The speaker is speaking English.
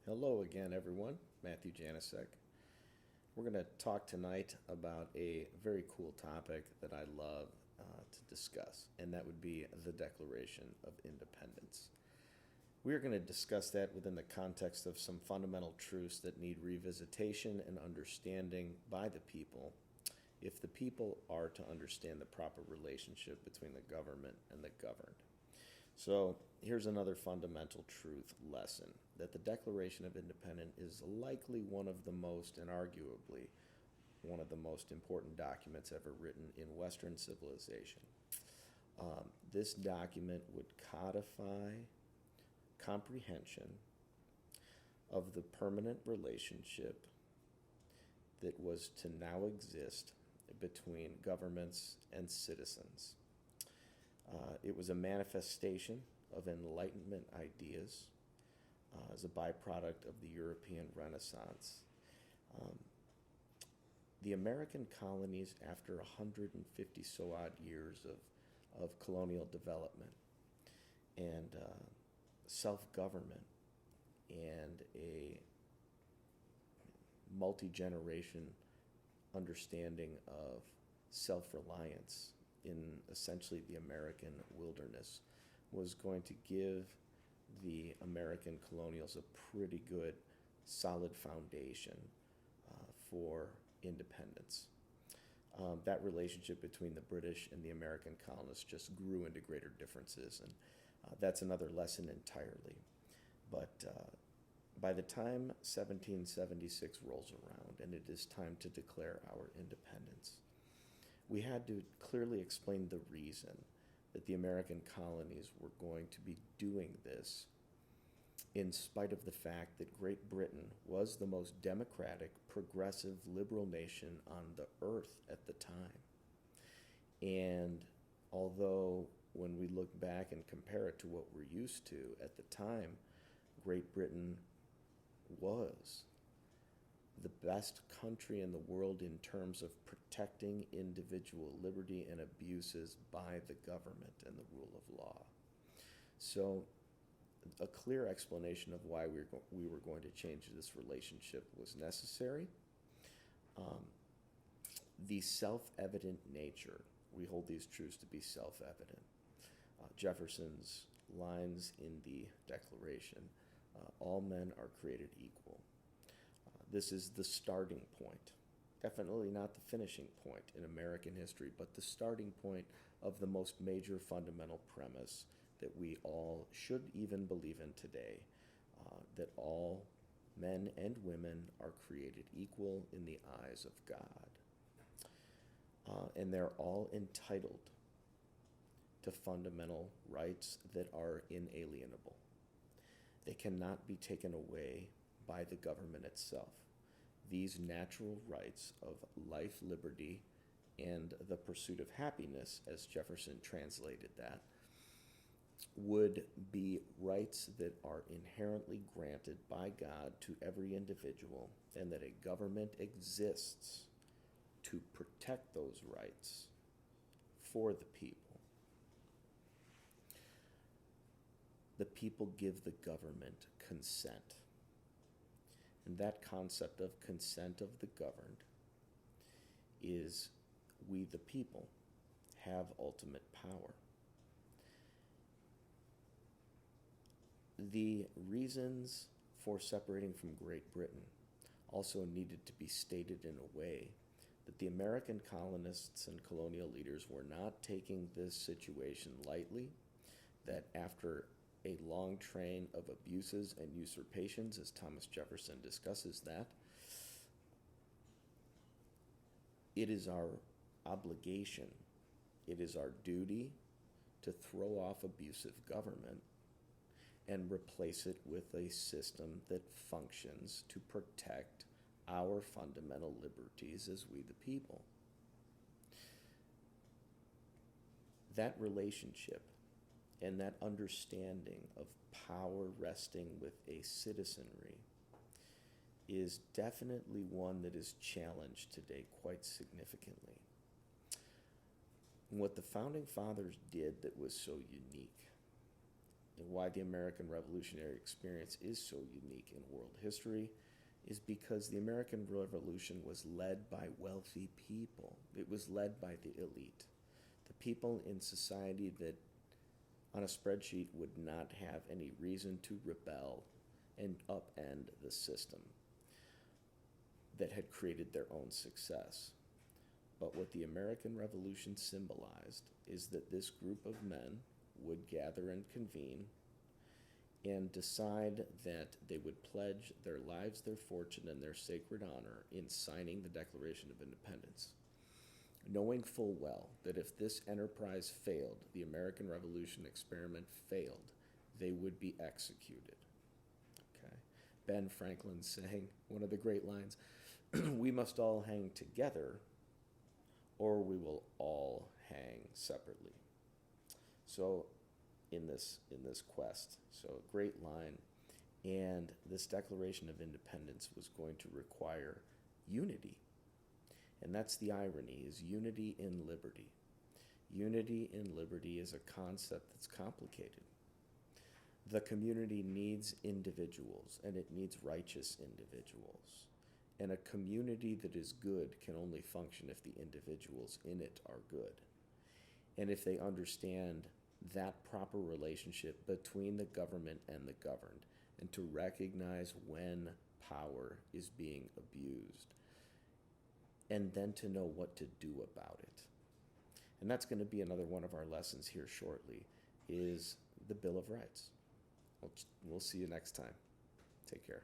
Hello again, everyone. Matthew Janisek. We're going to talk tonight about a very cool topic that I love to discuss, and that would be the Declaration of Independence. We are going to discuss that within the context of some fundamental truths that need revisitation and understanding by the people if the people are to understand the proper relationship between the government and the governed. So here's another fundamental truth lesson, that the Declaration of Independence is likely one of the most, and arguably, one of the most important documents ever written in Western civilization. This document would codify comprehension of the permanent relationship that was to now exist between governments and citizens. It was a manifestation of Enlightenment ideas as a byproduct of the European Renaissance. The American colonies, after 150 so odd years of colonial development and self-government and a multi-generation understanding of self-reliance in essentially the American wilderness, was going to give the American colonials a pretty good, solid foundation for independence. That relationship between the British and the American colonists just grew into greater differences, and that's another lesson entirely. But by the time 1776 rolls around and it is time to declare our independence, we had to clearly explain the reason that the American colonies were going to be doing this, in spite of the fact that Great Britain was the most democratic, progressive, liberal nation on the earth at the time. And although when we look back and compare it to what we're used to at the time, Great Britain was the best country in the world in terms of protecting individual liberty and abuses by the government and the rule of law. So a clear explanation of why we were going to change this relationship was necessary. The self-evident nature, we hold these truths to be self-evident. Jefferson's lines in the Declaration, all men are created equal. This is the starting point. Definitely not the finishing point in American history, but the starting point of the most major fundamental premise that we all should even believe in today, that all men and women are created equal in the eyes of God. And they're all entitled to fundamental rights that are inalienable. They cannot be taken away by the government itself. These natural rights of life, liberty, and the pursuit of happiness, as Jefferson translated that, would be rights that are inherently granted by God to every individual, and that a government exists to protect those rights for the people. The people give the government consent. And that concept of consent of the governed is we, the people, have ultimate power. The reasons for separating from Great Britain also needed to be stated in a way that the American colonists and colonial leaders were not taking this situation lightly, that after a long train of abuses and usurpations, as Thomas Jefferson discusses that, it is our obligation, it is our duty to throw off abusive government and replace it with a system that functions to protect our fundamental liberties as we the people. That relationship and that understanding of power resting with a citizenry is definitely one that is challenged today quite significantly. And what the Founding Fathers did that was so unique and why the American Revolutionary experience is so unique in world history is because the American Revolution was led by wealthy people. It was led by the elite, the people in society that on a spreadsheet would not have any reason to rebel and upend the system that had created their own success. But what the American Revolution symbolized is that this group of men would gather and convene and decide that they would pledge their lives, their fortune, and their sacred honor in signing the Declaration of Independence, knowing full well that if this enterprise failed, the American Revolution experiment failed, they would be executed. Okay. Ben Franklin saying, one of the great lines, we must all hang together or we will all hang separately. So in this quest, so a great line, and this Declaration of Independence was going to require unity. And that's the irony, is unity in liberty. Unity in liberty is a concept that's complicated. The community needs individuals, and it needs righteous individuals. And a community that is good can only function if the individuals in it are good. And if they understand that proper relationship between the government and the governed, and to recognize when power is being abused, and then to know what to do about it. And that's going to be another one of our lessons here shortly, is the Bill of Rights. We'll see you next time. Take care.